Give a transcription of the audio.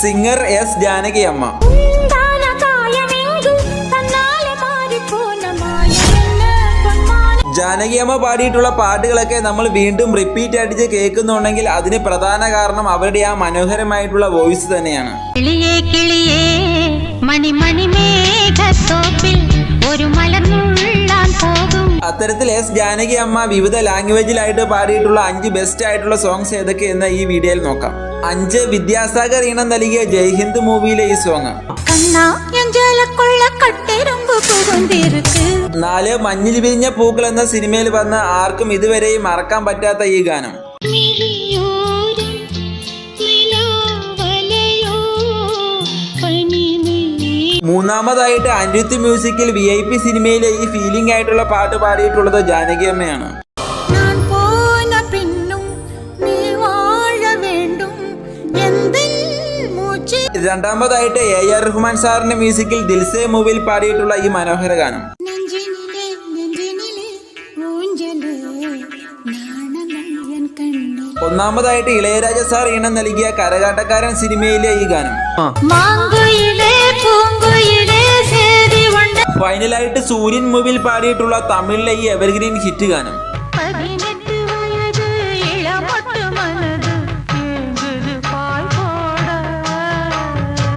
Singer S Janaki അമ്മ. ജാനകി അമ്മ പാടിയിട്ടുള്ള പാട്ടുകളൊക്കെ നമ്മൾ വീണ്ടും റിപ്പീറ്റ് അടിച്ച് കേൾക്കുന്നുണ്ടെങ്കിൽ അതിന് പ്രധാന കാരണം അവരുടെ ആ മനോഹരമായിട്ടുള്ള വോയിസ് തന്നെയാണ്. അത്തരത്തിൽ എസ് ജാനകി അമ്മ വിവിധ ലാംഗ്വേജിലായിട്ട് പാടിയിട്ടുള്ള 5 ബെസ്റ്റ് ആയിട്ടുള്ള സോങ്സ് ഏതൊക്കെയെന്ന് ഈ വീഡിയോയിൽ നോക്കാം. 5 വിദ്യാസാഗർ ഈണം നൽകിയ ജയ്ഹിന്ദ് മൂവിയിലെ ഈ സോങ്. 4 മഞ്ഞിൽ വിരിഞ്ഞ പൂക്കൾ എന്ന സിനിമയിൽ വന്ന് ആർക്കും ഇതുവരെയും മറക്കാൻ പറ്റാത്ത ഈ ഗാനം. 3-മതായിട്ട് അനിരുദ്ധ് മ്യൂസിക്കിൽ VIP സിനിമയിലെ ഈ ഫീലിംഗ് ആയിട്ടുള്ള പാട്ട് പാടിയിട്ടുള്ളത് ജാനകി അമ്മയാണ്. 2-മതായിട്ട് AR റഹ്മാൻ സാറിന്റെ മ്യൂസിക്കിൽ ദിൽസേ മൂവിയിൽ പാടിയിട്ടുള്ള ഈ മനോഹര ഗാനം. 1-മതായിട്ട് ഇളയരാജ സാർ ഈണം നൽകിയ കരകാട്ടക്കാരൻ സിനിമയിലെ ഈ ഗാനം. ഫൈനലായിട്ട് സൂര്യൻ മൂവിയിൽ പാടിയിട്ടുള്ള തമിഴിലെ ഈ എവർഗ്രീൻ ഹിറ്റ് ഗാനം.